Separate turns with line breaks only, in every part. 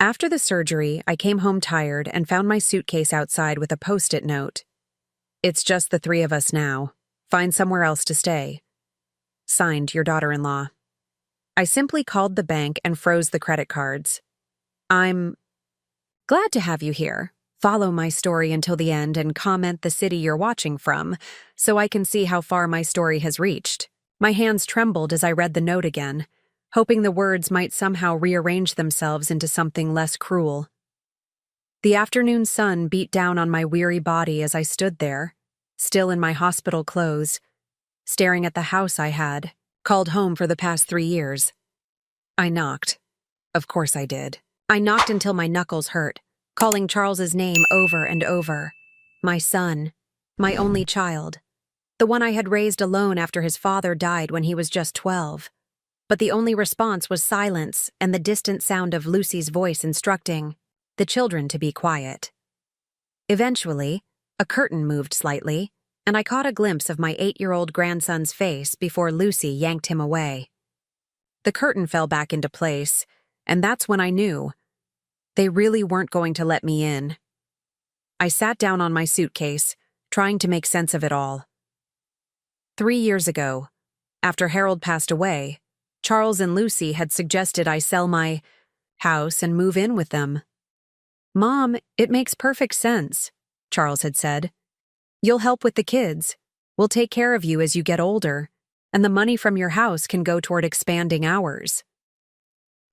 After the surgery, I came home tired and found my suitcase outside with a post-it note. "It's just the three of us now. Find somewhere else to stay. Signed, your daughter-in-law." I simply called the bank and froze the credit cards. "I'm glad to have you here. Follow my story until the end and comment the city you're watching from, so I can see how far my story has reached." My hands trembled as I read the note again, hoping the words might somehow rearrange themselves into something less cruel. The afternoon sun beat down on my weary body as I stood there, still in my hospital clothes, staring at the house I had called home for the past 3 years. I knocked. Of course I did. I knocked until my knuckles hurt, calling Charles's name over and over. My son, my only child, the one I had raised alone after his father died when he was just 12. But the only response was silence and the distant sound of Lucy's voice instructing the children to be quiet. Eventually, a curtain moved slightly, and I caught a glimpse of my 8-year-old grandson's face before Lucy yanked him away. The curtain fell back into place, and that's when I knew they really weren't going to let me in. I sat down on my suitcase, trying to make sense of it all. 3 years ago, after Harold passed away, Charles and Lucy had suggested I sell my house and move in with them. "Mom, it makes perfect sense," Charles had said. "You'll help with the kids. We'll take care of you as you get older, and the money from your house can go toward expanding ours."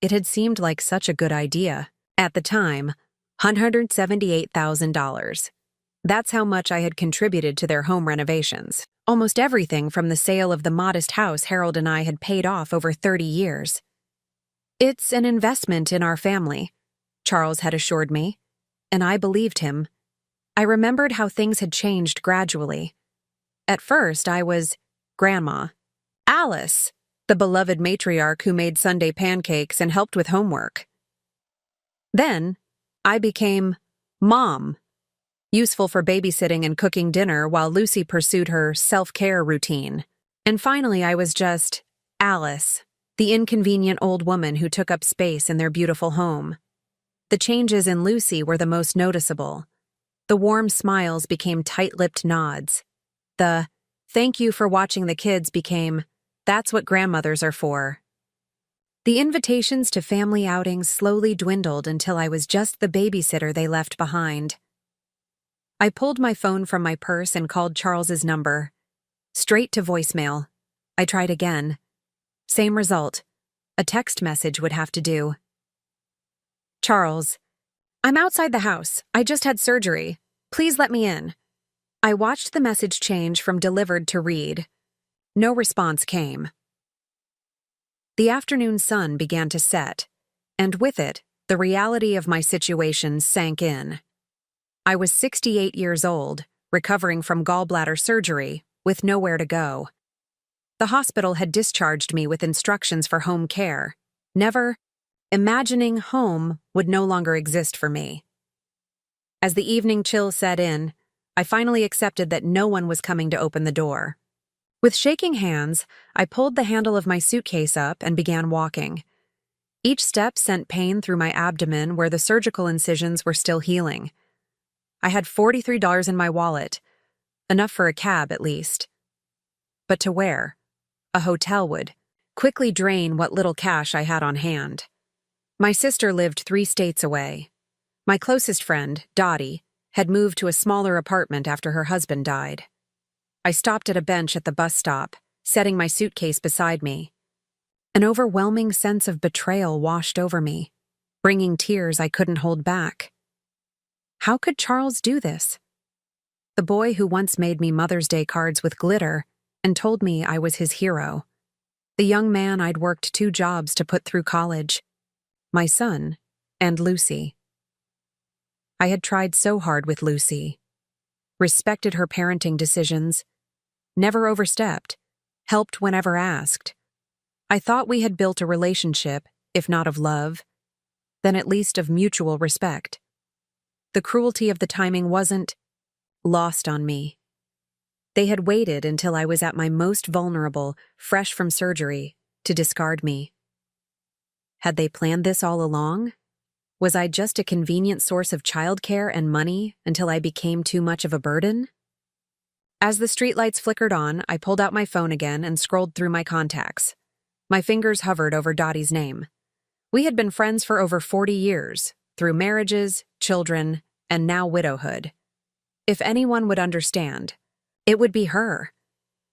It had seemed like such a good idea. At the time, $178,000. That's how much I had contributed to their home renovations. Almost everything from the sale of the modest house Harold and I had paid off over 30 years. "It's an investment in our family," Charles had assured me, and I believed him. I remembered how things had changed gradually. At first, I was Grandma, Alice, the beloved matriarch who made Sunday pancakes and helped with homework. Then, I became Mom, useful for babysitting and cooking dinner while Lucy pursued her self-care routine. And finally, I was just Alice, the inconvenient old woman who took up space in their beautiful home. The changes in Lucy were the most noticeable. The warm smiles became tight-lipped nods. The "thank you for watching the kids" became "that's what grandmothers are for." The invitations to family outings slowly dwindled until I was just the babysitter they left behind. I pulled my phone from my purse and called Charles's number. Straight to voicemail. I tried again. Same result. A text message would have to do. "Charles, I'm outside the house. I just had surgery. Please let me in." I watched the message change from delivered to read. No response came. The afternoon sun began to set, and with it, the reality of my situation sank in. I was 68 years old, recovering from gallbladder surgery, with nowhere to go. The hospital had discharged me with instructions for home care, never imagining home would no longer exist for me. As the evening chill set in, I finally accepted that no one was coming to open the door. With shaking hands, I pulled the handle of my suitcase up and began walking. Each step sent pain through my abdomen where the surgical incisions were still healing. I had $43 in my wallet, enough for a cab at least. But to where? A hotel would quickly drain what little cash I had on hand. My sister lived 3 states away. My closest friend, Dottie, had moved to a smaller apartment after her husband died. I stopped at a bench at the bus stop, setting my suitcase beside me. An overwhelming sense of betrayal washed over me, bringing tears I couldn't hold back. How could Charles do this? The boy who once made me Mother's Day cards with glitter and told me I was his hero. The young man I'd worked 2 jobs to put through college. My son and Lucy. I had tried so hard with Lucy. Respected her parenting decisions. Never overstepped. Helped whenever asked. I thought we had built a relationship, if not of love, then at least of mutual respect. The cruelty of the timing wasn't lost on me. They had waited until I was at my most vulnerable, fresh from surgery, to discard me. Had they planned this all along? Was I just a convenient source of childcare and money until I became too much of a burden? As the streetlights flickered on, I pulled out my phone again and scrolled through my contacts. My fingers hovered over Dottie's name. We had been friends for over 40 years, through marriages, children, and now widowhood. If anyone would understand, it would be her.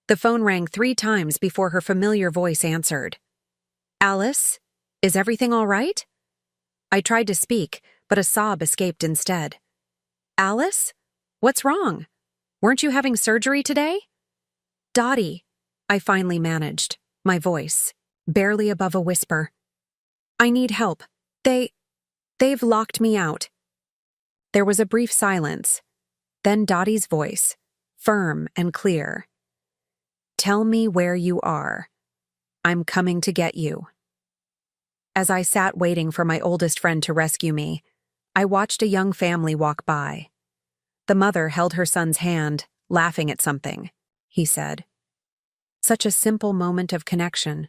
The phone rang 3 times before her familiar voice answered. "Alice, is everything all right?" I tried to speak, but a sob escaped instead. "Alice? What's wrong? Weren't you having surgery today?" "Dottie," I finally managed, my voice barely above a whisper. "I need help. They've locked me out." There was a brief silence, then Dottie's voice, firm and clear. "Tell me where you are. I'm coming to get you." As I sat waiting for my oldest friend to rescue me, I watched a young family walk by. The mother held her son's hand, laughing at something, he said. Such a simple moment of connection.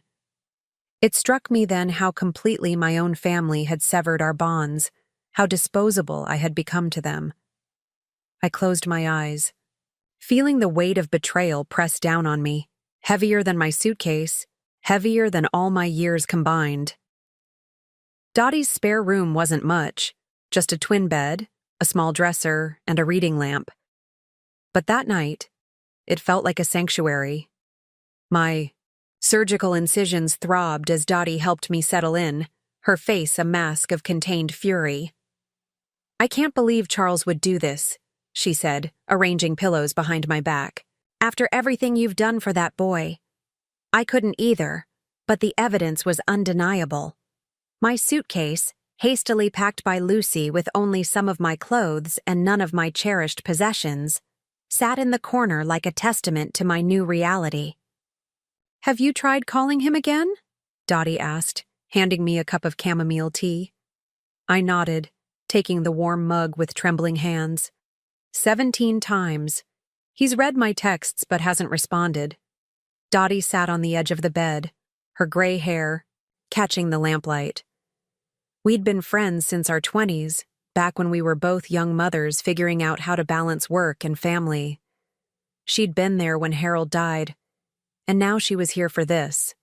It struck me then how completely my own family had severed our bonds, how disposable I had become to them. I closed my eyes, feeling the weight of betrayal press down on me, heavier than my suitcase, heavier than all my years combined. Dottie's spare room wasn't much, just a twin bed, a small dresser, and a reading lamp. But that night, it felt like a sanctuary. My surgical incisions throbbed as Dottie helped me settle in, her face a mask of contained fury. "I can't believe Charles would do this," she said, arranging pillows behind my back. "After everything you've done for that boy." I couldn't either, but the evidence was undeniable. My suitcase, hastily packed by Lucy with only some of my clothes and none of my cherished possessions, sat in the corner like a testament to my new reality. "Have you tried calling him again?" Dottie asked, handing me a cup of chamomile tea. I nodded, taking the warm mug with trembling hands. 17 times. He's read my texts but hasn't responded. Dottie sat on the edge of the bed, her gray hair catching the lamplight. We'd been friends since our 20s, back when we were both young mothers figuring out how to balance work and family. She'd been there when Harold died, and now she was here for this,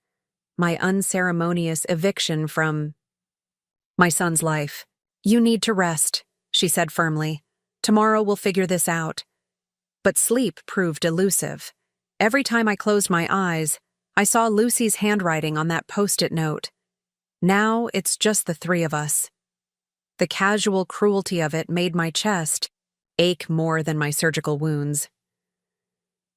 my unceremonious eviction from my son's life. "You need to rest," she said firmly. "Tomorrow we'll figure this out." But sleep proved elusive. Every time I closed my eyes, I saw Lucy's handwriting on that post-it note. Now it's just the 3 of us. The casual cruelty of it made my chest ache more than my surgical wounds.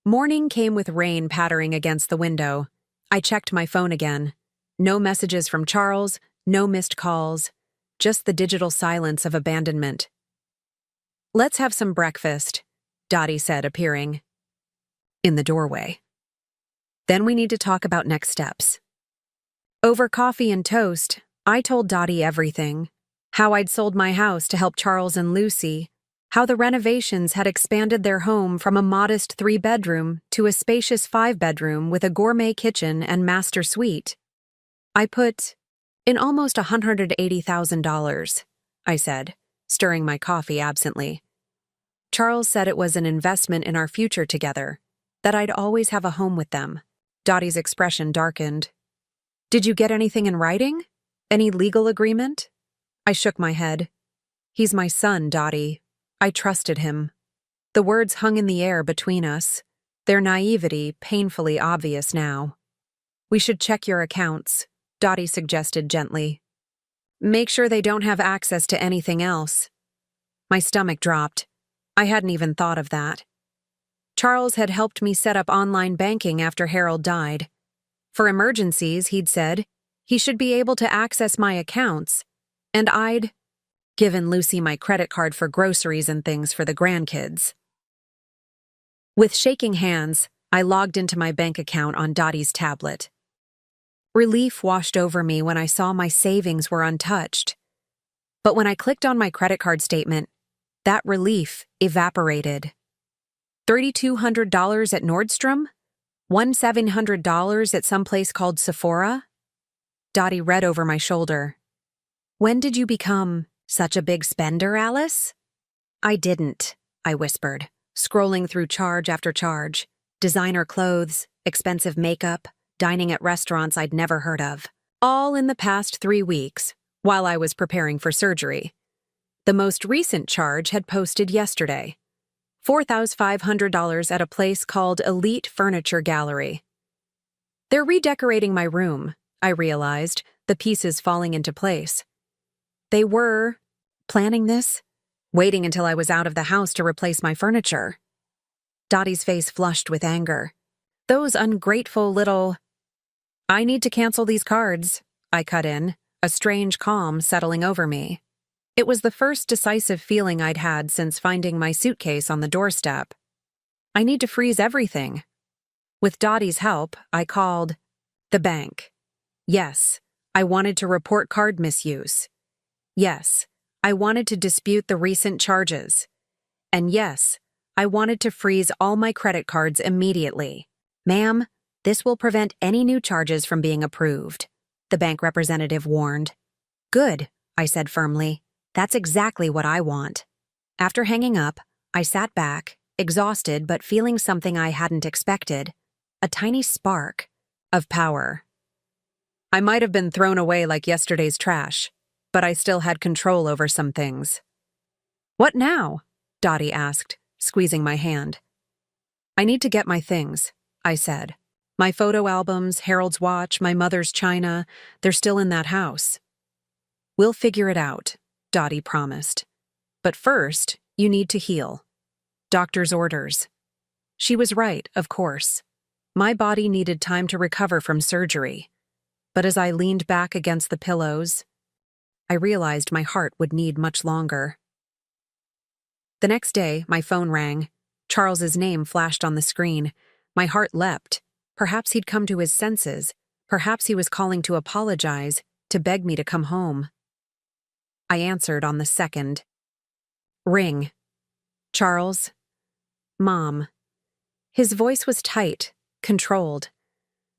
Morning came with rain pattering against the window. I checked my phone again. No messages from Charles, no missed calls, just the digital silence of abandonment. "Let's have some breakfast," Dottie said, appearing in the doorway. "Then we need to talk about next steps." Over coffee and toast, I told Dottie everything. How I'd sold my house to help Charles and Lucy, how the renovations had expanded their home from a modest 3-bedroom to a spacious 5-bedroom with a gourmet kitchen and master suite. I put in almost $180,000, I said, stirring my coffee absently. Charles said it was an investment in our future together, that I'd always have a home with them. Dottie's expression darkened. "Did you get anything in writing? Any legal agreement?" I shook my head. "He's my son, Dottie. I trusted him." The words hung in the air between us, their naivety painfully obvious now. "We should check your accounts," Dottie suggested gently. "Make sure they don't have access to anything else." My stomach dropped. I hadn't even thought of that. Charles had helped me set up online banking after Harold died. For emergencies, he'd said, he should be able to access my accounts, and I'd given Lucy my credit card for groceries and things for the grandkids. With shaking hands, I logged into my bank account on Dottie's tablet. Relief washed over me when I saw my savings were untouched. But when I clicked on my credit card statement, that relief evaporated. $3,200 at Nordstrom? $1,700 at some place called Sephora? Dottie read over my shoulder. "When did you become Such a big spender, Alice? I didn't, I whispered, scrolling through charge after charge. Designer clothes, expensive makeup, dining at restaurants I'd never heard of. All in the past 3 weeks, while I was preparing for surgery. The most recent charge had posted yesterday. $4,500 at a place called Elite Furniture Gallery. They're redecorating my room, I realized, the pieces falling into place. They were planning this, waiting until I was out of the house to replace my furniture. Dottie's face flushed with anger. Those ungrateful little... I need to cancel these cards, I cut in, a strange calm settling over me. It was the first decisive feeling I'd had since finding my suitcase on the doorstep. I need to freeze everything. With Dottie's help, I called the bank. Yes, I wanted to report card misuse. Yes, I wanted to dispute the recent charges. And yes, I wanted to freeze all my credit cards immediately. Ma'am, this will prevent any new charges from being approved, the bank representative warned. Good, I said firmly. That's exactly what I want. After hanging up, I sat back, exhausted but feeling something I hadn't expected, a tiny spark of power. I might have been thrown away like yesterday's trash, but I still had control over some things. What now? Dottie asked, squeezing my hand. I need to get my things, I said. My photo albums, Harold's watch, my mother's china, they're still in that house. We'll figure it out, Dottie promised. But first, you need to heal. Doctor's orders. She was right, of course. My body needed time to recover from surgery. But as I leaned back against the pillows, I realized my heart would need much longer. The next day, my phone rang. Charles's name flashed on the screen. My heart leapt. Perhaps he'd come to his senses. Perhaps he was calling to apologize, to beg me to come home. I answered on the second. Ring. Charles. Mom. His voice was tight, controlled.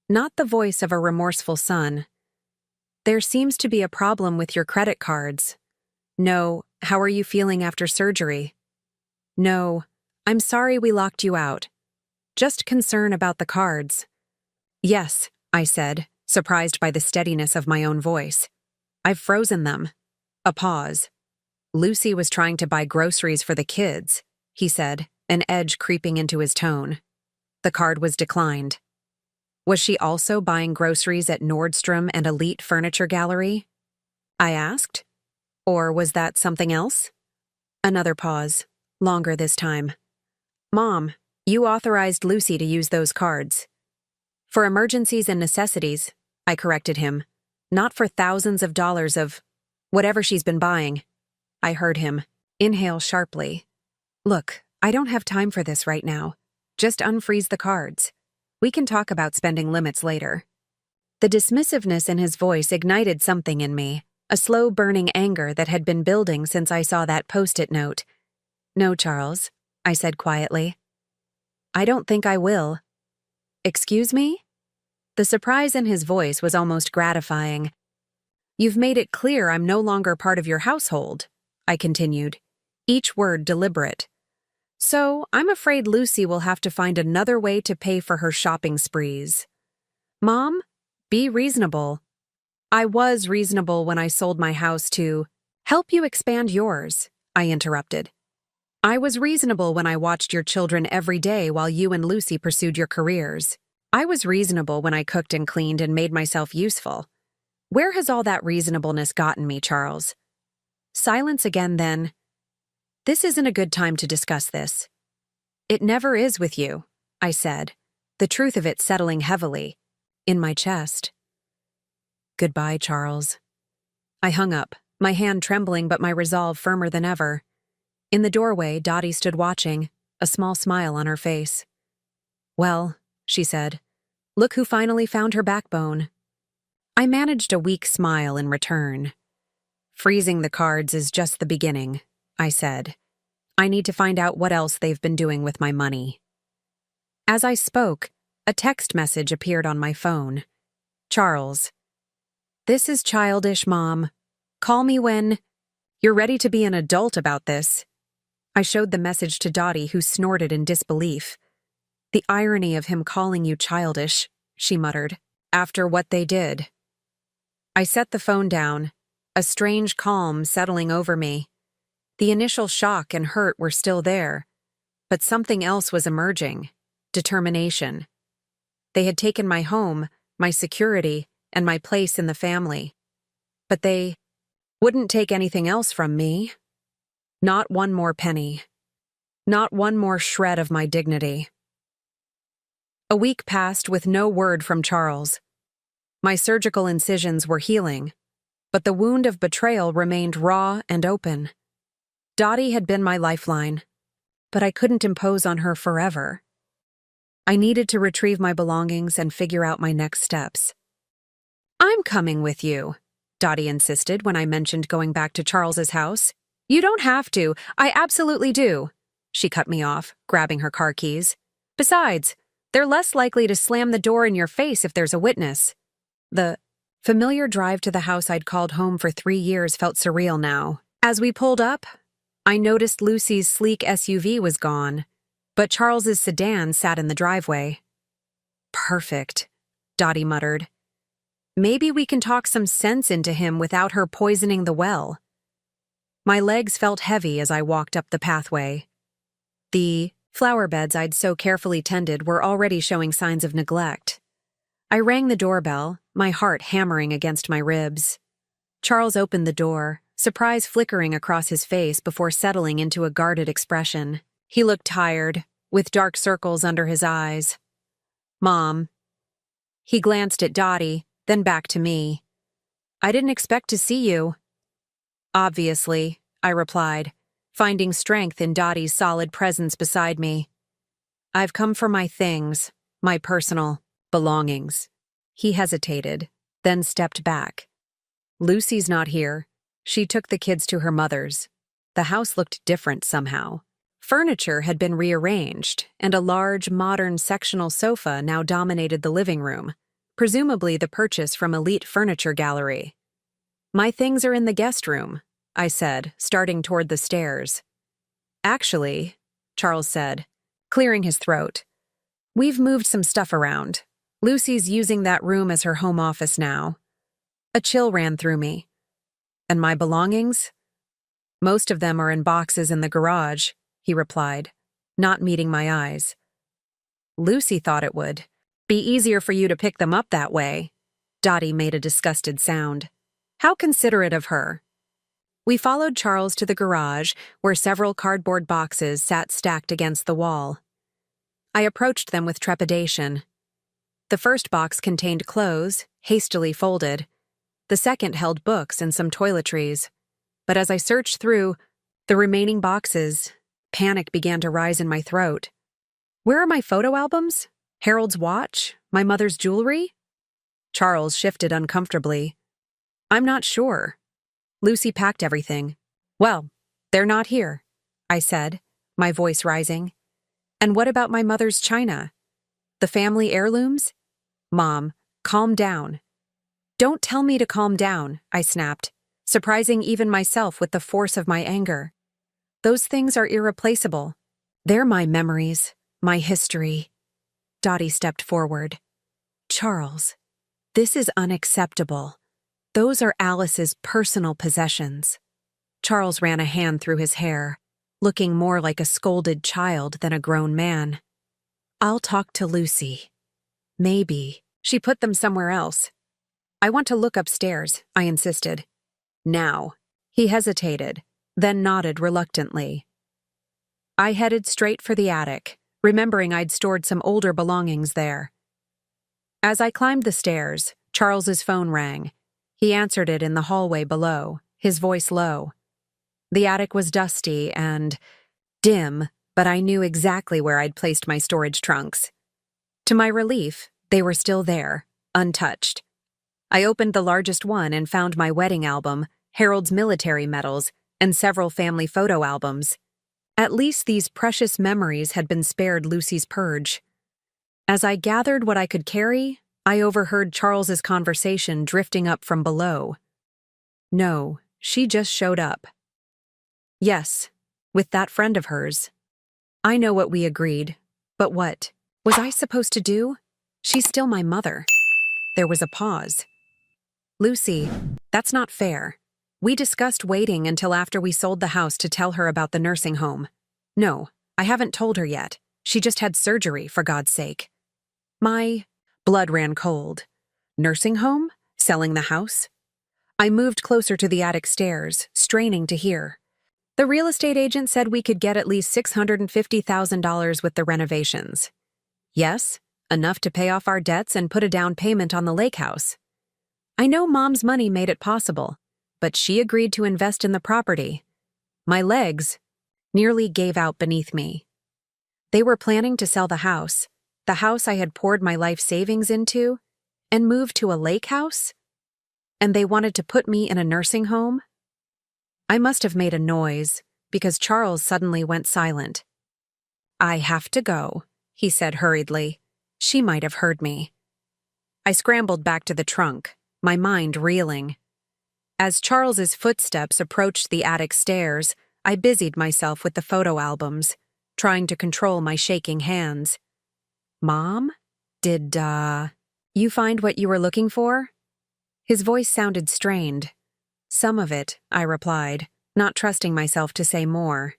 Not the voice of a remorseful son. There seems to be a problem with your credit cards. No, how are you feeling after surgery? No, I'm sorry we locked you out. Just concern about the cards. Yes, I said, surprised by the steadiness of my own voice. I've frozen them. A pause. Lucy was trying to buy groceries for the kids, he said, an edge creeping into his tone. The card was declined. Was she also buying groceries at Nordstrom and Elite Furniture Gallery? I asked. Or was that something else? Another pause, longer this time. Mom, you authorized Lucy to use those cards. For emergencies and necessities, I corrected him. Not for thousands of dollars of whatever she's been buying. I heard him inhale sharply. Look, I don't have time for this right now. Just unfreeze the cards. We can talk about spending limits later. The dismissiveness in his voice ignited something in me, a slow burning anger that had been building since I saw that post-it note. No, Charles, I said quietly. I don't think I will. Excuse me? The surprise in his voice was almost gratifying. You've made it clear I'm no longer part of your household, I continued, each word deliberate. So I'm afraid Lucy will have to find another way to pay for her shopping sprees. Mom, be reasonable. I was reasonable when I sold my house to help you expand yours, I interrupted. I was reasonable when I watched your children every day while you and Lucy pursued your careers. I was reasonable when I cooked and cleaned and made myself useful. Where has all that reasonableness gotten me, Charles? Silence again, then. This isn't a good time to discuss this. It never is with you, I said, the truth of it settling heavily in my chest. Goodbye, Charles. I hung up, my hand trembling but my resolve firmer than ever. In the doorway, Dottie stood watching, a small smile on her face. Well, she said, look who finally found her backbone. I managed a weak smile in return. Freezing the cards is just the beginning, I said. I need to find out what else they've been doing with my money. As I spoke, a text message appeared on my phone. Charles. This is childish, Mom. Call me when... You're ready to be an adult about this. I showed the message to Dottie, who snorted in disbelief. The irony of him calling you childish, she muttered, after what they did. I set the phone down, a strange calm settling over me. The initial shock and hurt were still there, but something else was emerging: determination. They had taken my home, my security, and my place in the family. But they wouldn't take anything else from me. Not one more penny. Not one more shred of my dignity. A week passed with no word from Charles. My surgical incisions were healing, but the wound of betrayal remained raw and open. Dottie had been my lifeline, but I couldn't impose on her forever. I needed to retrieve my belongings and figure out my next steps. "I'm coming with you," Dottie insisted when I mentioned going back to Charles's house. "You don't have to. I absolutely do." She cut me off, grabbing her car keys. "Besides, they're less likely to slam the door in your face if there's a witness." The familiar drive to the house I'd called home for 3 years felt surreal now. As we pulled up, I noticed Lucy's sleek SUV was gone, but Charles's sedan sat in the driveway. "Perfect," Dottie muttered. "Maybe we can talk some sense into him without her poisoning the well." My legs felt heavy as I walked up the pathway. The flower beds I'd so carefully tended were already showing signs of neglect. I rang the doorbell, my heart hammering against my ribs. Charles opened the door, surprise flickering across his face before settling into a guarded expression. He looked tired, with dark circles under his eyes. "Mom." He glanced at Dottie, then back to me. "I didn't expect to see you." "Obviously," I replied, finding strength in Dottie's solid presence beside me. "I've come for my things, my personal belongings." He hesitated, then stepped back. "Lucy's not here. She took the kids to her mother's." The house looked different somehow. Furniture had been rearranged, and a large, modern sectional sofa now dominated the living room, presumably the purchase from Elite Furniture Gallery. "My things are in the guest room," I said, starting toward the stairs. "Actually," Charles said, clearing his throat, "we've moved some stuff around. Lucy's using that room as her home office now." A chill ran through me. "And my belongings?" "Most of them are in boxes in the garage," he replied, not meeting my eyes. "Lucy thought it would be easier for you to pick them up that way." Dottie made a disgusted sound. "How considerate of her." We followed Charles to the garage, where several cardboard boxes sat stacked against the wall. I approached them with trepidation. The first box contained clothes, hastily folded. The second held books and some toiletries. But as I searched through the remaining boxes, panic began to rise in my throat. "Where are my photo albums? Harold's watch? My mother's jewelry?" Charles shifted uncomfortably. "I'm not sure. Lucy packed everything." "Well, they're not here," I said, my voice rising. "And what about my mother's china? The family heirlooms?" "Mom, calm down." "Don't tell me to calm down," I snapped, surprising even myself with the force of my anger. "Those things are irreplaceable. They're my memories, my history." Dottie stepped forward. "Charles, this is unacceptable. Those are Alice's personal possessions." Charles ran a hand through his hair, looking more like a scolded child than a grown man. "I'll talk to Lucy. Maybe she put them somewhere else." "I want to look upstairs," I insisted. "Now." He hesitated, then nodded reluctantly. I headed straight for the attic, remembering I'd stored some older belongings there. As I climbed the stairs, Charles's phone rang. He answered it in the hallway below, his voice low. The attic was dusty and dim, but I knew exactly where I'd placed my storage trunks. To my relief, they were still there, untouched. I opened the largest one and found my wedding album, Harold's military medals, and several family photo albums. At least these precious memories had been spared Lucy's purge. As I gathered what I could carry, I overheard Charles's conversation drifting up from below. "No, she just showed up. Yes, with that friend of hers. I know what we agreed, but what was I supposed to do? She's still my mother. There was a pause. Lucy, that's not fair. We discussed waiting until after we sold the house to tell her about the nursing home. No, I haven't told her yet. She just had surgery, for God's sake. My blood ran cold. Nursing home? Selling the house? I moved closer to the attic stairs, straining to hear. The real estate agent said we could get at least $650,000 with the renovations. Yes, enough to pay off our debts and put a down payment on the lake house. I know Mom's money made it possible, but she agreed to invest in the property. My legs nearly gave out beneath me. They were planning to sell the house I had poured my life savings into, and move to a lake house? And they wanted to put me in a nursing home? I must have made a noise, because Charles suddenly went silent. I have to go, he said hurriedly. She might have heard me. I scrambled back to the trunk, my mind reeling. As Charles's footsteps approached the attic stairs, I busied myself with the photo albums, trying to control my shaking hands. Mom? Did, you find what you were looking for? His voice sounded strained. Some of it, I replied, not trusting myself to say more.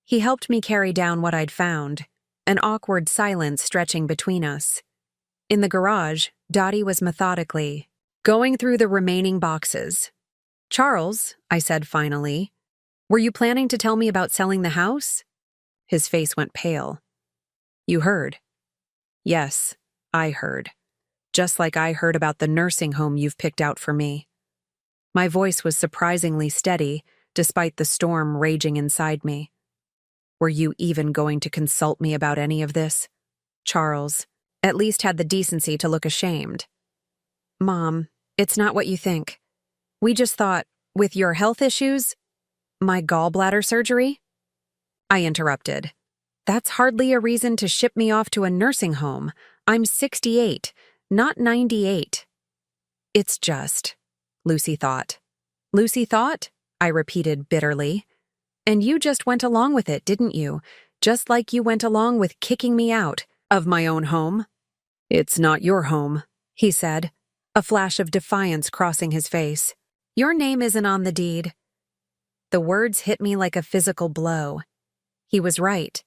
He helped me carry down what I'd found, an awkward silence stretching between us. In the garage, Dottie was methodically going through the remaining boxes. Charles, I said finally, were you planning to tell me about selling the house? His face went pale. You heard. Yes, I heard. Just like I heard about the nursing home you've picked out for me. My voice was surprisingly steady, despite the storm raging inside me. Were you even going to consult me about any of this? Charles at least had the decency to look ashamed. Mom, it's not what you think. We just thought, with your health issues, my gallbladder surgery? I interrupted. That's hardly a reason to ship me off to a nursing home. I'm 68, not 98. It's just, Lucy thought. Lucy thought? I repeated bitterly. And you just went along with it, didn't you? Just like you went along with kicking me out of my own home. It's not your home, he said, a flash of defiance crossing his face. Your name isn't on the deed. The words hit me like a physical blow. He was right.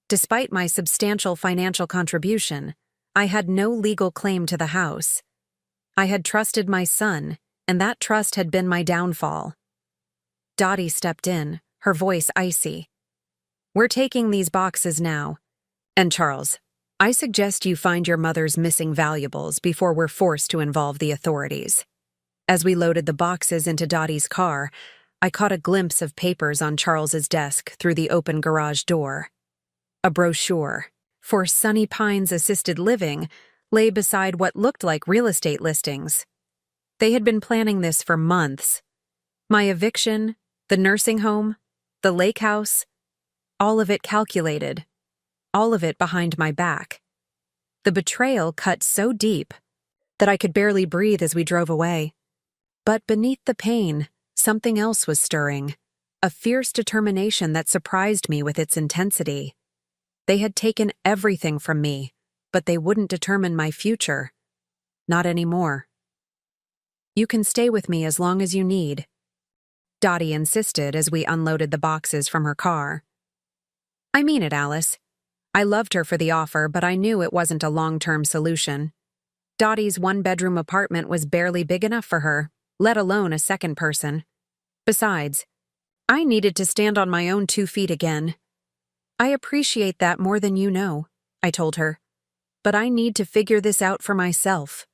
Despite my substantial financial contribution, I had no legal claim to the house. I had trusted my son, and that trust had been my downfall. Dottie stepped in, her voice icy. We're taking these boxes now. And Charles, I suggest you find your mother's missing valuables before we're forced to involve the authorities. As we loaded the boxes into Dottie's car, I caught a glimpse of papers on Charles's desk through the open garage door. A brochure for Sunny Pines Assisted Living lay beside what looked like real estate listings. They had been planning this for months. My eviction, the nursing home, the lake house, all of it calculated, all of it behind my back. The betrayal cut so deep that I could barely breathe as we drove away. But beneath the pain, something else was stirring, a fierce determination that surprised me with its intensity. They had taken everything from me, but they wouldn't determine my future. Not anymore. You can stay with me as long as you need, Dottie insisted as we unloaded the boxes from her car. I mean it, Alice. I loved her for the offer, but I knew it wasn't a long-term solution. Dottie's one-bedroom apartment was barely big enough for her, let alone a second person. Besides, I needed to stand on my own 2 feet again. I appreciate that more than you know, I told her. But I need to figure this out for myself.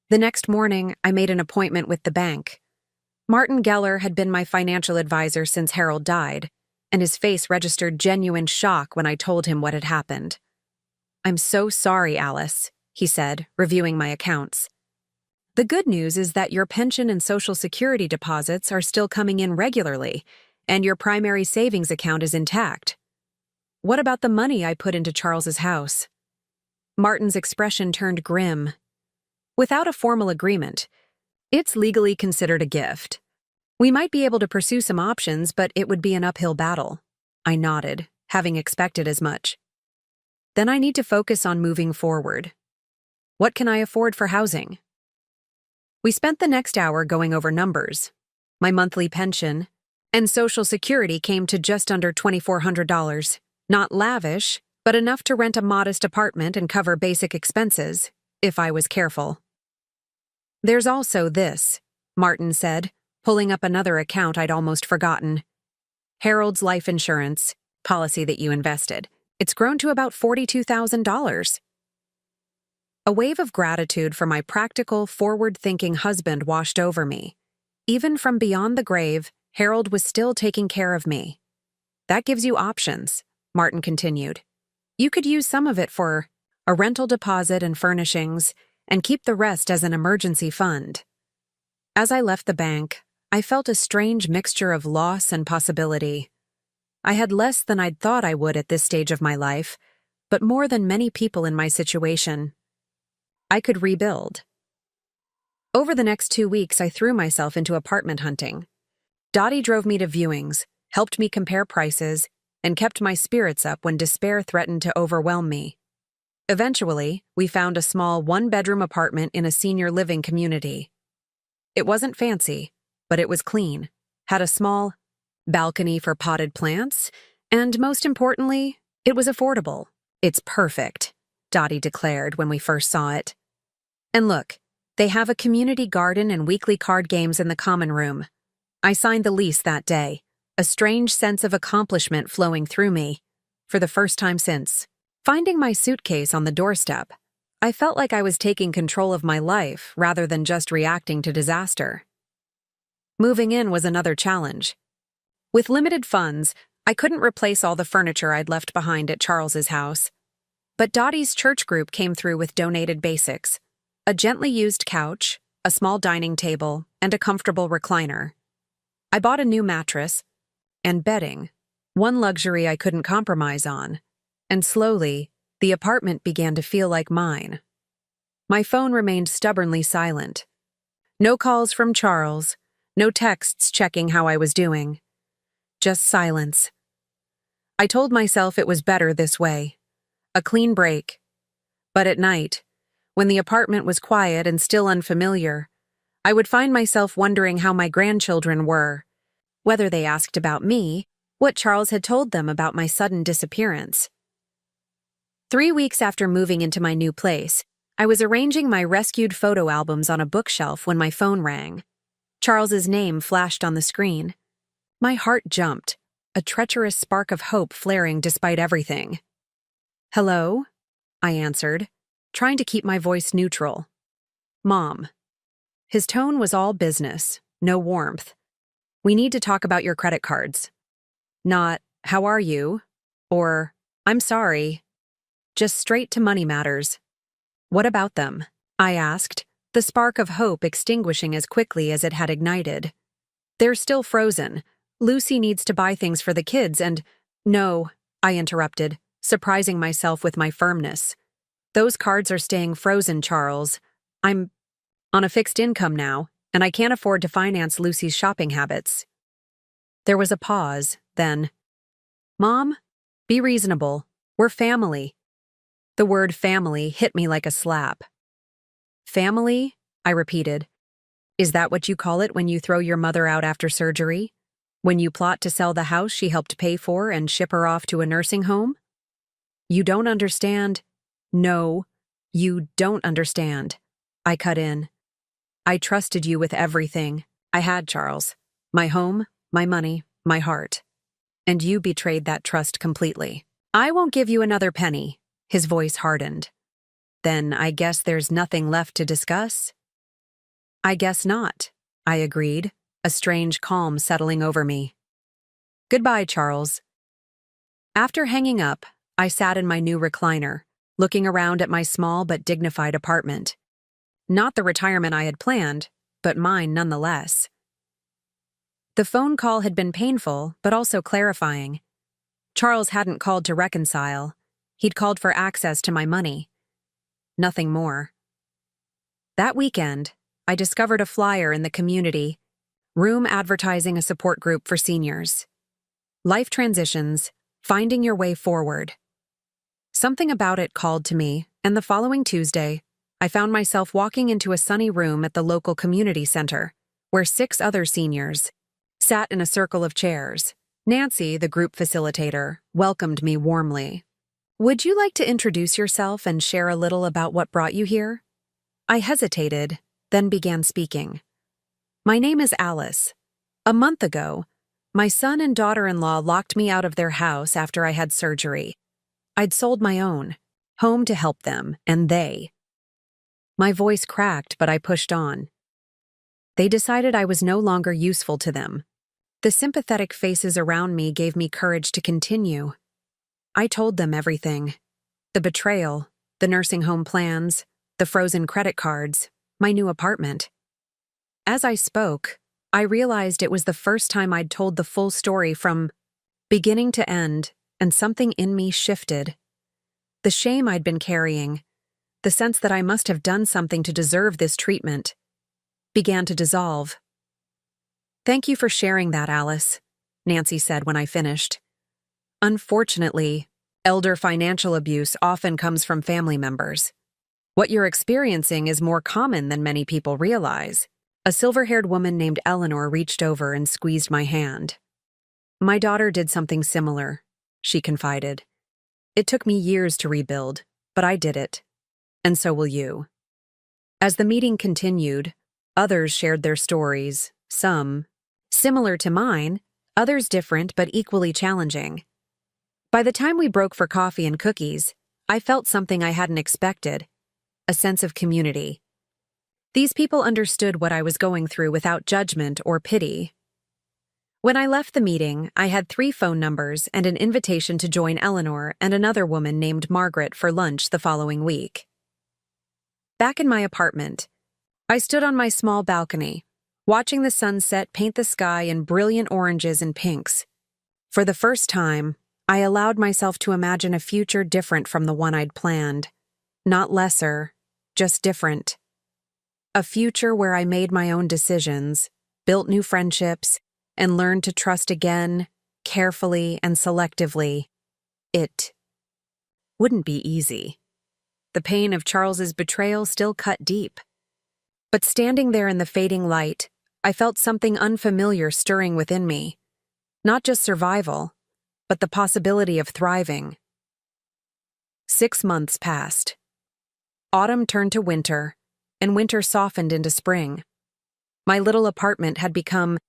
The next morning, I made an appointment with the bank. Martin Geller had been my financial advisor since Harold died, and his face registered genuine shock when I told him what had happened. I'm so sorry, Alice, he said, reviewing my accounts. The good news is that your pension and Social Security deposits are still coming in regularly, and your primary savings account is intact. What about the money I put into Charles's house? Martin's expression turned grim. Without a formal agreement, it's legally considered a gift. We might be able to pursue some options, but it would be an uphill battle. I nodded, having expected as much. Then I need to focus on moving forward. What can I afford for housing? We spent the next hour going over numbers. My monthly pension and Social Security came to just under $2,400. Not lavish, but enough to rent a modest apartment and cover basic expenses, if I was careful. There's also this, Martin said, pulling up another account I'd almost forgotten. Harold's life insurance, policy that you invested. It's grown to about $42,000. A wave of gratitude for my practical, forward-thinking husband washed over me. Even from beyond the grave, Harold was still taking care of me. That gives you options, Martin continued. You could use some of it for a rental deposit and furnishings, and keep the rest as an emergency fund. As I left the bank, I felt a strange mixture of loss and possibility. I had less than I'd thought I would at this stage of my life, but more than many people in my situation. I could rebuild. Over the next 2 weeks, I threw myself into apartment hunting. Dottie drove me to viewings, helped me compare prices, and kept my spirits up when despair threatened to overwhelm me. Eventually, we found a small one-bedroom apartment in a senior living community. It wasn't fancy, but it was clean, had a small balcony for potted plants, and most importantly, it was affordable. It's perfect, Dottie declared when we first saw it. And look, they have a community garden and weekly card games in the common room. I signed the lease that day, a strange sense of accomplishment flowing through me, for the first time since. Finding my suitcase on the doorstep, I felt like I was taking control of my life rather than just reacting to disaster. Moving in was another challenge. With limited funds, I couldn't replace all the furniture I'd left behind at Charles's house. But Dottie's church group came through with donated basics: a gently used couch, a small dining table, and a comfortable recliner. I bought a new mattress and bedding, one luxury I couldn't compromise on, and slowly, the apartment began to feel like mine. My phone remained stubbornly silent. No calls from Charles, no texts checking how I was doing. Just silence. I told myself it was better this way. A clean break. But at night, when the apartment was quiet and still unfamiliar, I would find myself wondering how my grandchildren were, whether they asked about me, what Charles had told them about my sudden disappearance. 3 weeks after moving into my new place, I was arranging my rescued photo albums on a bookshelf when my phone rang. Charles's name flashed on the screen. My heart jumped, a treacherous spark of hope flaring despite everything. "Hello?" I answered, trying to keep my voice neutral. "Mom." His tone was all business, no warmth. "We need to talk about your credit cards." Not, "How are you?" or, "I'm sorry." Just straight to money matters. "What about them?" I asked, the spark of hope extinguishing as quickly as it had ignited. "They're still frozen. Lucy needs to buy things for the kids and—" "No," I interrupted, surprising myself with my firmness. "Those cards are staying frozen, Charles. I'm on a fixed income now, and I can't afford to finance Lucy's shopping habits." There was a pause, then, "Mom, be reasonable. We're family." The word family hit me like a slap. "Family?" I repeated. "Is that what you call it when you throw your mother out after surgery? When you plot to sell the house she helped pay for and ship her off to a nursing home? You don't understand." "No, you don't understand," I cut in. "I trusted you with everything. I had, Charles. My home, my money, my heart. And you betrayed that trust completely. I won't give you another penny." His voice hardened. "Then I guess there's nothing left to discuss?" "I guess not," I agreed, a strange calm settling over me. "Goodbye, Charles." After hanging up, I sat in my new recliner, looking around at my small but dignified apartment. Not the retirement I had planned, but mine nonetheless. The phone call had been painful, but also clarifying. Charles hadn't called to reconcile. He'd called for access to my money. Nothing more. That weekend, I discovered a flyer in the community Room advertising a support group for seniors. Life transitions, finding your way forward. Something about it called to me, and the following Tuesday, I found myself walking into a sunny room at the local community center, where 6 other seniors sat in a circle of chairs. Nancy, the group facilitator, welcomed me warmly. "Would you like to introduce yourself and share a little about what brought you here?" I hesitated, then began speaking. "My name is Alice. A month ago, my son and daughter-in-law locked me out of their house after I had surgery. I'd sold my own home to help them, and they—" My voice cracked, but I pushed on. "They decided I was no longer useful to them." The sympathetic faces around me gave me courage to continue. I told them everything. The betrayal, the nursing home plans, the frozen credit cards, my new apartment. As I spoke, I realized it was the first time I'd told the full story from beginning to end, and something in me shifted. The shame I'd been carrying, the sense that I must have done something to deserve this treatment, began to dissolve. "Thank you for sharing that, Alice," Nancy said when I finished. "Unfortunately, elder financial abuse often comes from family members. What you're experiencing is more common than many people realize." A silver-haired woman named Eleanor reached over and squeezed my hand. "My daughter did something similar," she confided. "It took me years to rebuild, but I did it. And so will you." As the meeting continued, others shared their stories, some similar to mine, others different but equally challenging. By the time we broke for coffee and cookies, I felt something I hadn't expected, a sense of community. These people understood what I was going through without judgment or pity. When I left the meeting, I had 3 phone numbers and an invitation to join Eleanor and another woman named Margaret for lunch the following week. Back in my apartment, I stood on my small balcony, watching the sunset paint the sky in brilliant oranges and pinks. For the first time, I allowed myself to imagine a future different from the one I'd planned. Not lesser, just different. A future where I made my own decisions, built new friendships, and learned to trust again, carefully and selectively. It wouldn't be easy. The pain of Charles's betrayal still cut deep. But standing there in the fading light, I felt something unfamiliar stirring within me. Not just survival, but the possibility of thriving. 6 months passed. Autumn turned to winter, and winter softened into spring. My little apartment had become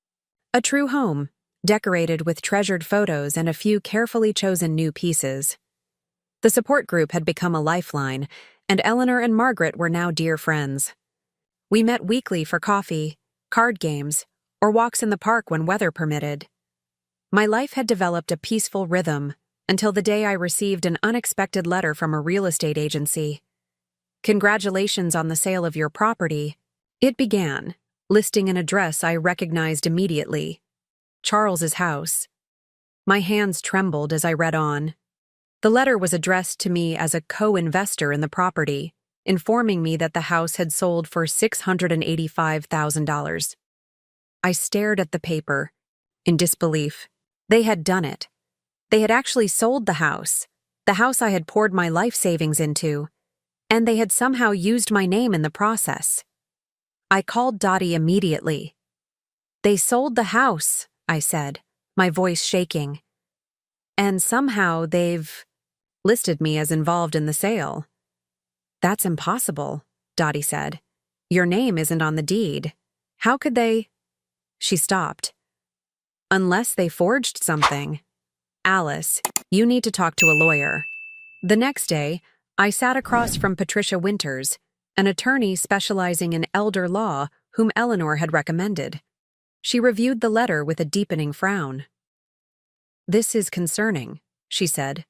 a true home, decorated with treasured photos and a few carefully chosen new pieces. The support group had become a lifeline, and Eleanor and Margaret were now dear friends. We met weekly for coffee, card games, or walks in the park when weather permitted. My life had developed a peaceful rhythm until the day I received an unexpected letter from a real estate agency. "Congratulations on the sale of your property," it began, listing an address I recognized immediately: Charles's house. My hands trembled as I read on. The letter was addressed to me as a co-investor in the property, informing me that the house had sold for $685,000. I stared at the paper, in disbelief. They had done it. They had actually sold the house I had poured my life savings into, and they had somehow used my name in the process. I called Dottie immediately. "They sold the house," I said, my voice shaking. "And somehow they've listed me as involved in the sale." "That's impossible," Dottie said. "Your name isn't on the deed. How could they—" She stopped. "Unless they forged something. Alice, you need to talk to a lawyer." The next day, I sat across from Patricia Winters, an attorney specializing in elder law whom Eleanor had recommended. She reviewed the letter with a deepening frown. "This is concerning," she said.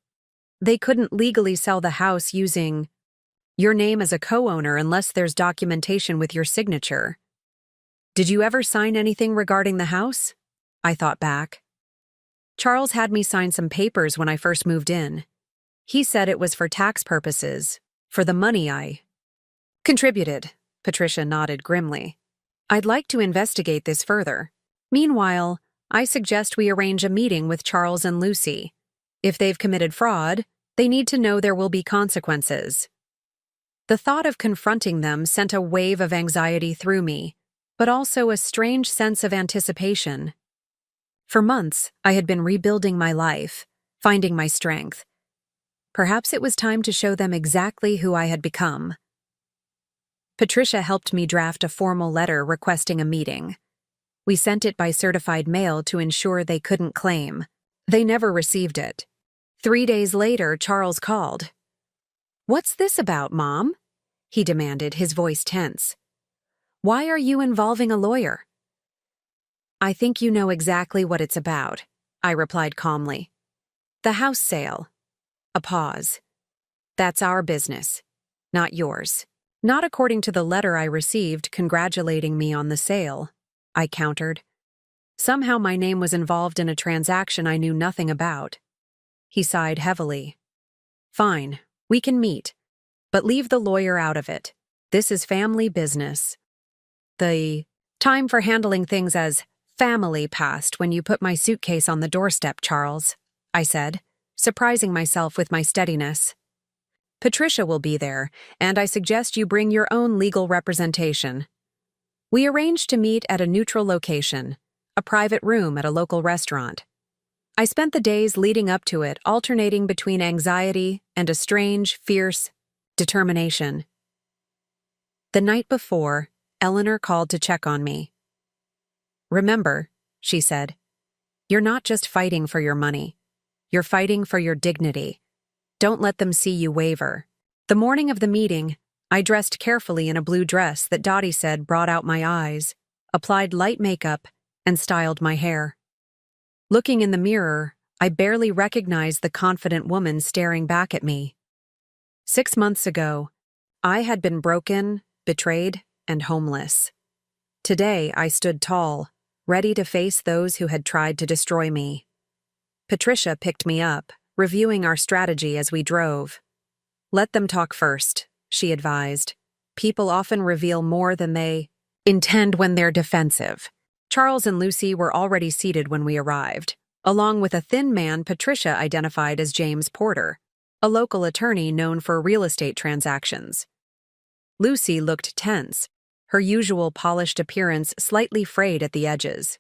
"They couldn't legally sell the house using your name as a co-owner unless there's documentation with your signature." "Did you ever sign anything regarding the house?" I thought back. "Charles had me sign some papers when I first moved in. He said it was for tax purposes, for the money I contributed." Patricia nodded grimly. "I'd like to investigate this further. Meanwhile, I suggest we arrange a meeting with Charles and Lucy. If they've committed fraud, they need to know there will be consequences. The thought of confronting them sent a wave of anxiety through me, but also a strange sense of anticipation. For months, I had been rebuilding my life, finding my strength. Perhaps it was time to show them exactly who I had become. Patricia helped me draft a formal letter requesting a meeting. We sent it by certified mail to ensure they couldn't claim. They never received it. 3 days later, Charles called. "What's this about, Mom?" he demanded, his voice tense. "Why are you involving a lawyer?" "I think you know exactly what it's about," I replied calmly. "The house sale." A pause. "That's our business, not yours." "Not according to the letter I received congratulating me on the sale," I countered. "Somehow my name was involved in a transaction I knew nothing about." He sighed heavily. "Fine, we can meet, but leave the lawyer out of it. This is family business." "The time for handling things as family passed when you put my suitcase on the doorstep, Charles," I said, surprising myself with my steadiness. "Patricia will be there, and I suggest you bring your own legal representation." We arranged to meet at a neutral location, a private room at a local restaurant. I spent the days leading up to it alternating between anxiety and a strange, fierce determination. The night before, Eleanor called to check on me. "Remember," she said, "you're not just fighting for your money. You're fighting for your dignity. Don't let them see you waver." The morning of the meeting, I dressed carefully in a blue dress that Dottie said brought out my eyes, applied light makeup, and styled my hair. Looking in the mirror, I barely recognized the confident woman staring back at me. 6 months ago, I had been broken, betrayed, and homeless. Today, I stood tall, ready to face those who had tried to destroy me. Patricia picked me up, reviewing our strategy as we drove. "Let them talk first," she advised. "People often reveal more than they intend when they're defensive." Charles and Lucy were already seated when we arrived, along with a thin man Patricia identified as James Porter, a local attorney known for real estate transactions. Lucy looked tense, her usual polished appearance slightly frayed at the edges.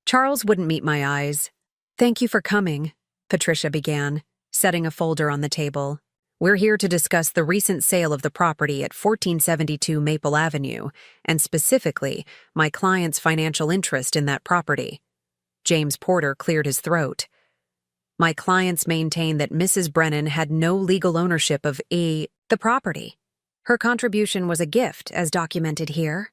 Charles wouldn't meet my eyes. "Thank you for coming," Patricia began, setting a folder on the table. "We're here to discuss the recent sale of the property at 1472 Maple Avenue, and specifically, my client's financial interest in that property." James Porter cleared his throat. "My clients maintain that Mrs. Brennan had no legal ownership of the property. Her contribution was a gift, as documented here."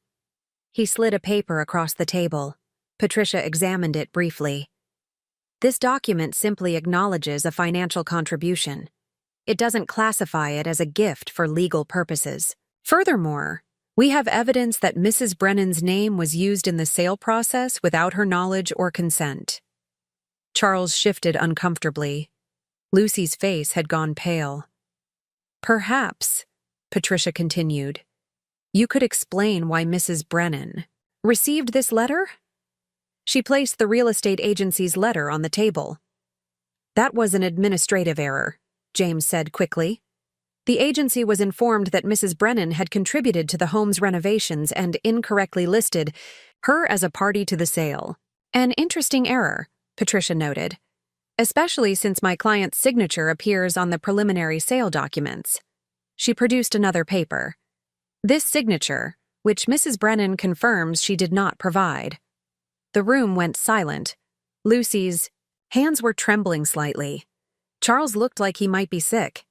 He slid a paper across the table. Patricia examined it briefly. "This document simply acknowledges a financial contribution. It doesn't classify it as a gift for legal purposes. Furthermore, we have evidence that Mrs. Brennan's name was used in the sale process without her knowledge or consent." Charles shifted uncomfortably. Lucy's face had gone pale. "Perhaps," Patricia continued, "you could explain why Mrs. Brennan received this letter?" She placed the real estate agency's letter on the table. "That was an administrative error," James said quickly. "The agency was informed that Mrs. Brennan had contributed to the home's renovations and incorrectly listed her as a party to the sale. An interesting error," Patricia noted, "especially since my client's signature appears on the preliminary sale documents." She produced another paper. "This signature, which Mrs. Brennan confirms she did not provide." The room went silent. Lucy's hands were trembling slightly. Charles looked like he might be sick.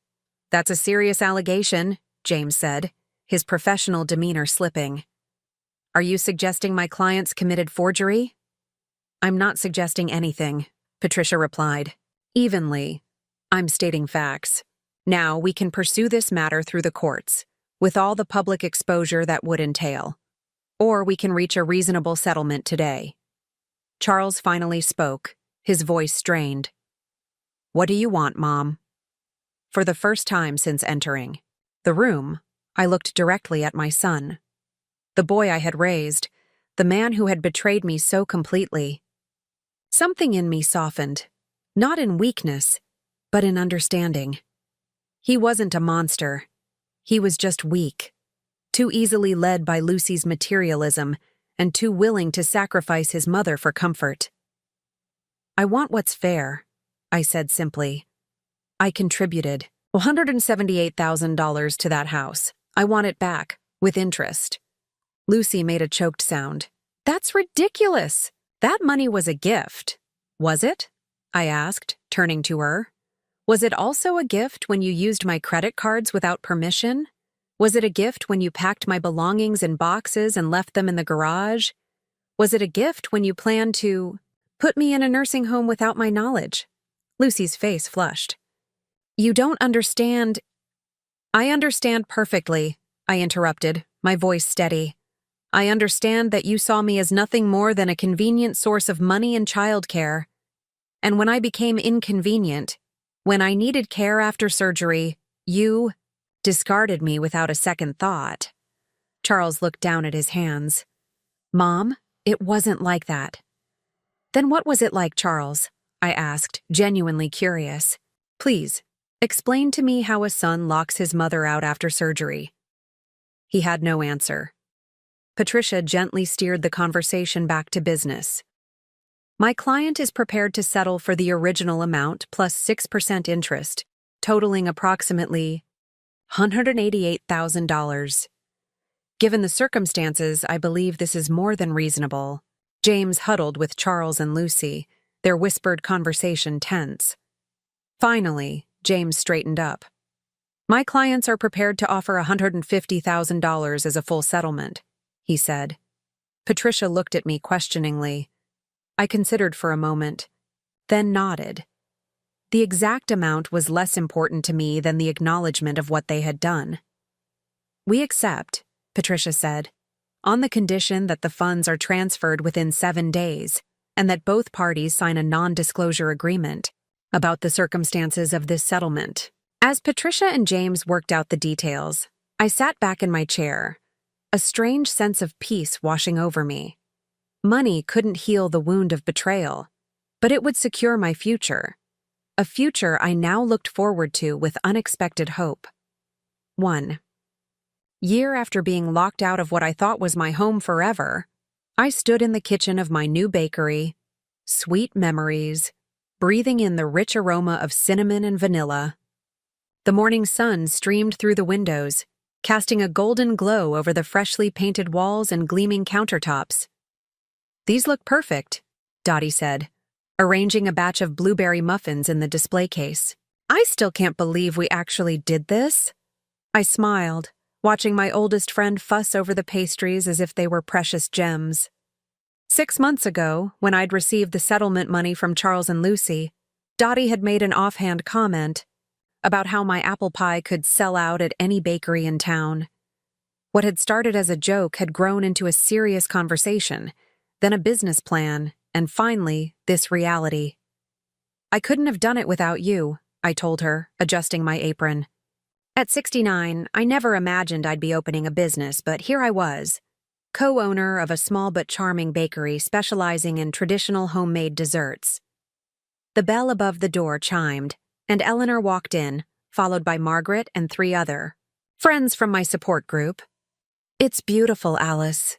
"That's a serious allegation," James said, his professional demeanor slipping. "Are you suggesting my clients committed forgery?" "I'm not suggesting anything," Patricia replied. "Evenly, I'm stating facts. Now we can pursue this matter through the courts, with all the public exposure that would entail. Or we can reach a reasonable settlement today." Charles finally spoke, his voice strained. "What do you want, Mom?" For the first time since entering the room, I looked directly at my son. The boy I had raised, the man who had betrayed me so completely. Something in me softened, not in weakness, but in understanding. He wasn't a monster. He was just weak, too easily led by Lucy's materialism and too willing to sacrifice his mother for comfort. "I want what's fair," I said simply. "I contributed $178,000 to that house. I want it back, with interest." Lucy made a choked sound. "That's ridiculous! That money was a gift." "Was it?" I asked, turning to her. "Was it also a gift when you used my credit cards without permission? Was it a gift when you packed my belongings in boxes and left them in the garage? Was it a gift when you planned to put me in a nursing home without my knowledge?" Lucy's face flushed. "You don't understand." "I understand perfectly," I interrupted, my voice steady. "I understand that you saw me as nothing more than a convenient source of money and childcare. And when I became inconvenient, when I needed care after surgery, you discarded me without a second thought." Charles looked down at his hands. "Mom, it wasn't like that." "Then what was it like, Charles?" I asked, genuinely curious. "Please, explain to me how a son locks his mother out after surgery." He had no answer. Patricia gently steered the conversation back to business. "My client is prepared to settle for the original amount plus 6% interest, totaling approximately $188,000. Given the circumstances, I believe this is more than reasonable." James huddled with Charles and Lucy, their whispered conversation tense. Finally, James straightened up. "My clients are prepared to offer $150,000 as a full settlement," he said. Patricia looked at me questioningly. I considered for a moment, then nodded. The exact amount was less important to me than the acknowledgement of what they had done. "We accept," Patricia said, "on the condition that the funds are transferred within 7 days and that both parties sign a non-disclosure agreement about the circumstances of this settlement." As Patricia and James worked out the details, I sat back in my chair, a strange sense of peace washing over me. Money couldn't heal the wound of betrayal, but it would secure my future. A future I now looked forward to with unexpected hope. 1. Year after being locked out of what I thought was my home forever, I stood in the kitchen of my new bakery, sweet memories, breathing in the rich aroma of cinnamon and vanilla. The morning sun streamed through the windows, casting a golden glow over the freshly painted walls and gleaming countertops. "These look perfect," Dottie said, arranging a batch of blueberry muffins in the display case. "I still can't believe we actually did this." I smiled, watching my oldest friend fuss over the pastries as if they were precious gems. 6 months ago, when I'd received the settlement money from Charles and Lucy, Dottie had made an offhand comment about how my apple pie could sell out at any bakery in town. What had started as a joke had grown into a serious conversation, then a business plan, and finally, this reality. "I couldn't have done it without you," I told her, adjusting my apron. At 69, I never imagined I'd be opening a business, but here I was, co-owner of a small but charming bakery specializing in traditional homemade desserts. The bell above the door chimed, and Eleanor walked in, followed by Margaret and 3 other friends from my support group. "It's beautiful, Alice,"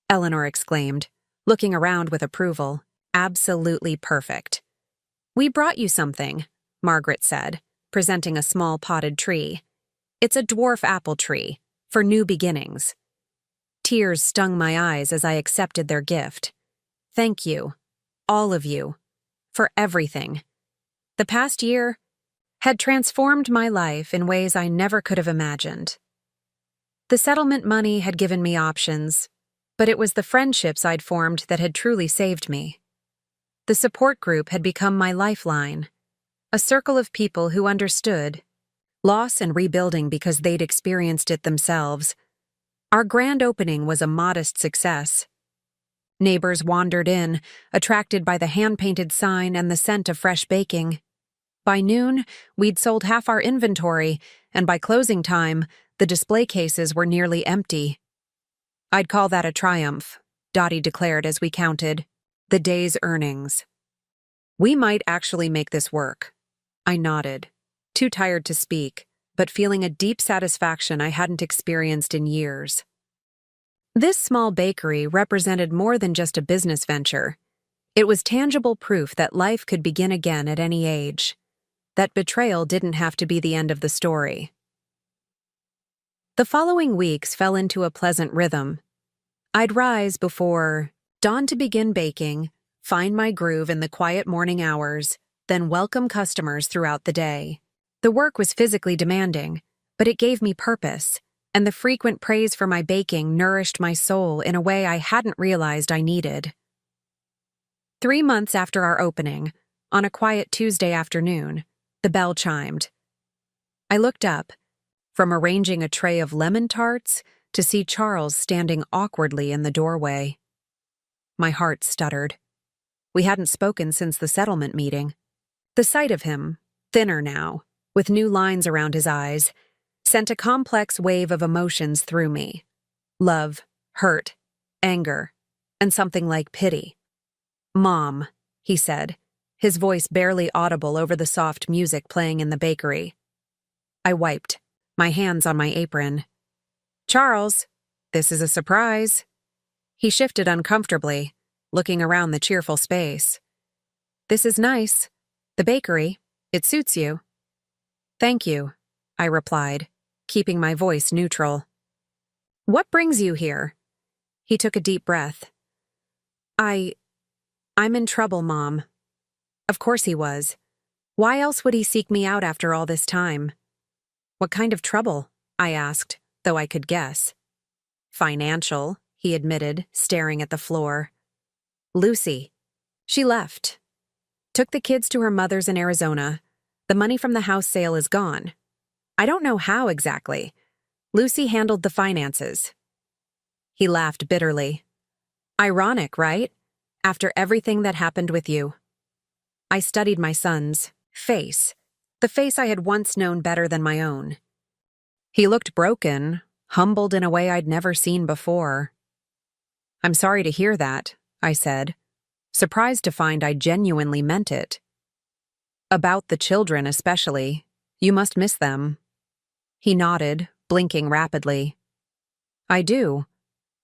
Eleanor exclaimed, looking around with approval. "Absolutely perfect." "We brought you something," Margaret said, presenting a small potted tree. "It's a dwarf apple tree, for new beginnings." Tears stung my eyes as I accepted their gift. Thank you, all of you, for everything. The past year had transformed my life in ways I never could have imagined. The settlement money had given me options, but it was the friendships I'd formed that had truly saved me. The support group had become my lifeline, a circle of people who understood loss and rebuilding because they'd experienced it themselves. Our grand opening was a modest success. Neighbors wandered in, attracted by the hand-painted sign and the scent of fresh baking. By noon, we'd sold half our inventory, and by closing time, the display cases were nearly empty. I'd call that a triumph, Dottie declared as we counted the day's earnings. We might actually make this work. I nodded, too tired to speak, but feeling a deep satisfaction I hadn't experienced in years. This small bakery represented more than just a business venture. It was tangible proof that life could begin again at any age, that betrayal didn't have to be the end of the story. The following weeks fell into a pleasant rhythm. I'd rise before dawn to begin baking, find my groove in the quiet morning hours, then welcome customers throughout the day. The work was physically demanding, but it gave me purpose, and the frequent praise for my baking nourished my soul in a way I hadn't realized I needed. 3 months after our opening, on a quiet Tuesday afternoon, the bell chimed. I looked up, from arranging a tray of lemon tarts to see Charles standing awkwardly in the doorway. My heart stuttered. We hadn't spoken since the settlement meeting. The sight of him, thinner now, with new lines around his eyes, sent a complex wave of emotions through me. Love, hurt, anger, and something like pity. "Mom," he said, his voice barely audible over the soft music playing in the bakery. I wiped, my hands on my apron. "Charles, this is a surprise." He shifted uncomfortably, looking around the cheerful space. "This is nice. The bakery. It suits you." "Thank you," I replied, keeping my voice neutral. "What brings you here?" He took a deep breath. I'm in trouble, Mom." Of course he was. Why else would he seek me out after all this time? "What kind of trouble?" I asked, though I could guess. "Financial," he admitted, staring at the floor. "Lucy. She left. Took the kids to her mother's in Arizona. The money from the house sale is gone. I don't know how exactly. Lucy handled the finances." He laughed bitterly. "Ironic, right? After everything that happened with you." I studied my son's face, the face I had once known better than my own. He looked broken, humbled in a way I'd never seen before. "I'm sorry to hear that," I said, surprised to find I genuinely meant it. "About the children especially. You must miss them." He nodded, blinking rapidly. "I do.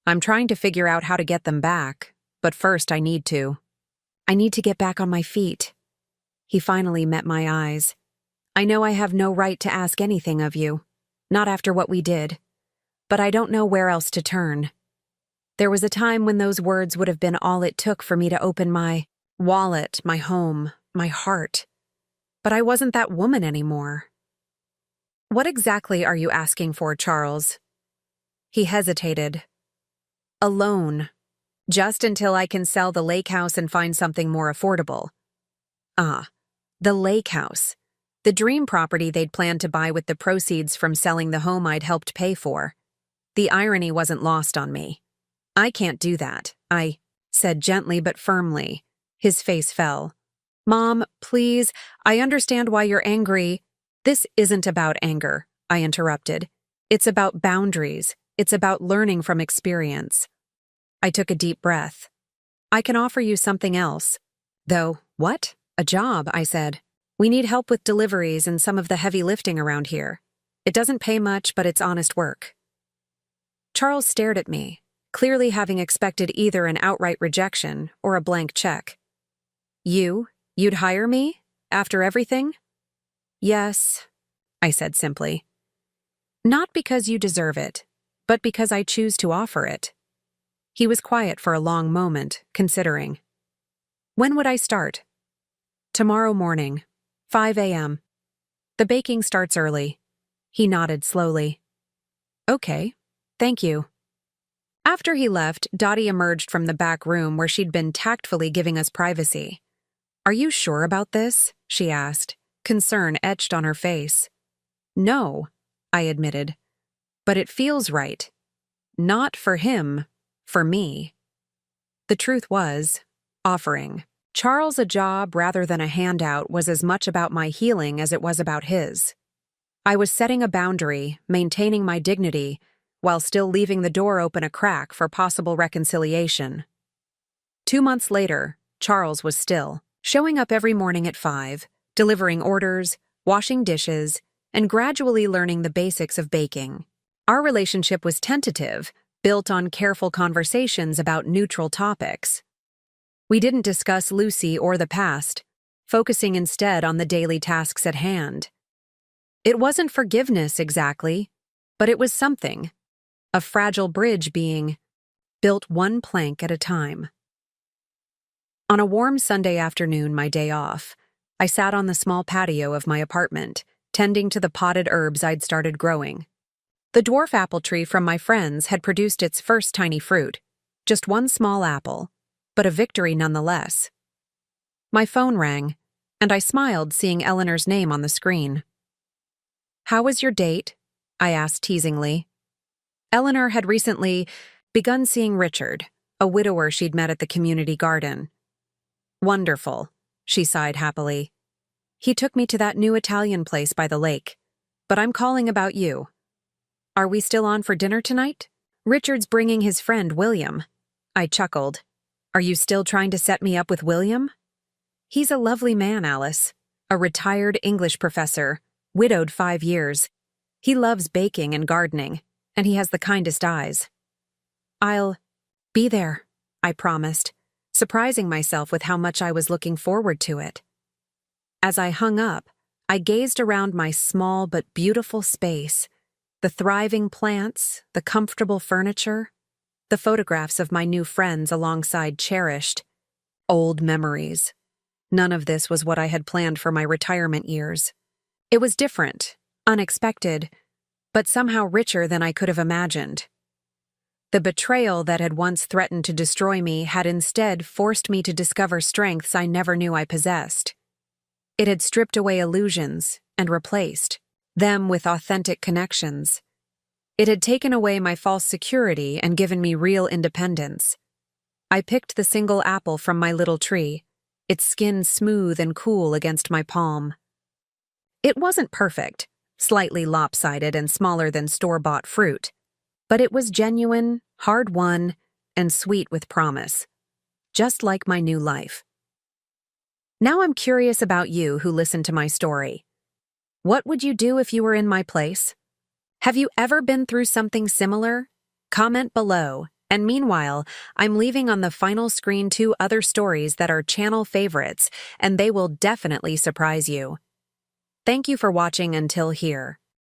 I'm trying to figure out how to get them back, but first I need to get back on my feet." He finally met my eyes. "I know I have no right to ask anything of you, not after what we did, but I don't know where else to turn." There was a time when those words would have been all it took for me to open my wallet, my home, my heart. But I wasn't that woman anymore. "What exactly are you asking for, Charles?" He hesitated. "A loan. Just until I can sell the lake house and find something more affordable." Ah, the lake house. The dream property they'd planned to buy with the proceeds from selling the home I'd helped pay for. The irony wasn't lost on me. "I can't do that," I said gently but firmly. His face fell. "Mom, please, I understand why you're angry." "This isn't about anger," I interrupted. "It's about boundaries. It's about learning from experience." I took a deep breath. "I can offer you something else." "Though, what?" "A job," I said. "We need help with deliveries and some of the heavy lifting around here. It doesn't pay much, but it's honest work." Charles stared at me, clearly having expected either an outright rejection or a blank check. You'd hire me? After everything?" "Yes," I said simply. "Not because you deserve it, but because I choose to offer it." He was quiet for a long moment, considering. "When would I start?" "Tomorrow morning, 5 a.m. The baking starts early." He nodded slowly. "Okay, thank you." After he left, Dottie emerged from the back room where she'd been tactfully giving us privacy. "Are you sure about this?" she asked, concern etched on her face. "No," I admitted, "but it feels right. Not for him, for me." The truth was, offering Charles a job rather than a handout was as much about my healing as it was about his. I was setting a boundary, maintaining my dignity, while still leaving the door open a crack for possible reconciliation. 2 months later, Charles was still, showing up every morning at 5, delivering orders, washing dishes, and gradually learning the basics of baking. Our relationship was tentative, built on careful conversations about neutral topics. We didn't discuss Lucy or the past, focusing instead on the daily tasks at hand. It wasn't forgiveness exactly, but it was something, a fragile bridge being built one plank at a time. On a warm Sunday afternoon, my day off, I sat on the small patio of my apartment, tending to the potted herbs I'd started growing. The dwarf apple tree from my friends had produced its first tiny fruit, just one small apple, but a victory nonetheless. My phone rang, and I smiled seeing Eleanor's name on the screen. "How was your date?" I asked teasingly. Eleanor had recently begun seeing Richard, a widower she'd met at the community garden. "Wonderful," she sighed happily. "He took me to that new Italian place by the lake. But I'm calling about you. Are we still on for dinner tonight? Richard's bringing his friend William." I chuckled. "Are you still trying to set me up with William?" "He's a lovely man, Alice. A retired English professor, widowed 5 years. He loves baking and gardening, and he has the kindest eyes." "I'll be there," I promised, surprising myself with how much I was looking forward to it. As I hung up, I gazed around my small but beautiful space, the thriving plants, the comfortable furniture, the photographs of my new friends alongside cherished, old memories. None of this was what I had planned for my retirement years. It was different, unexpected, but somehow richer than I could have imagined. The betrayal that had once threatened to destroy me had instead forced me to discover strengths I never knew I possessed. It had stripped away illusions and replaced them with authentic connections. It had taken away my false security and given me real independence. I picked the single apple from my little tree, its skin smooth and cool against my palm. It wasn't perfect, slightly lopsided and smaller than store-bought fruit, but it was genuine, hard-won, and sweet with promise, just like my new life. Now I'm curious about you who listened to my story. What would you do if you were in my place? Have you ever been through something similar? Comment below. And meanwhile, I'm leaving on the final screen 2 other stories that are channel favorites, and they will definitely surprise you. Thank you for watching until here.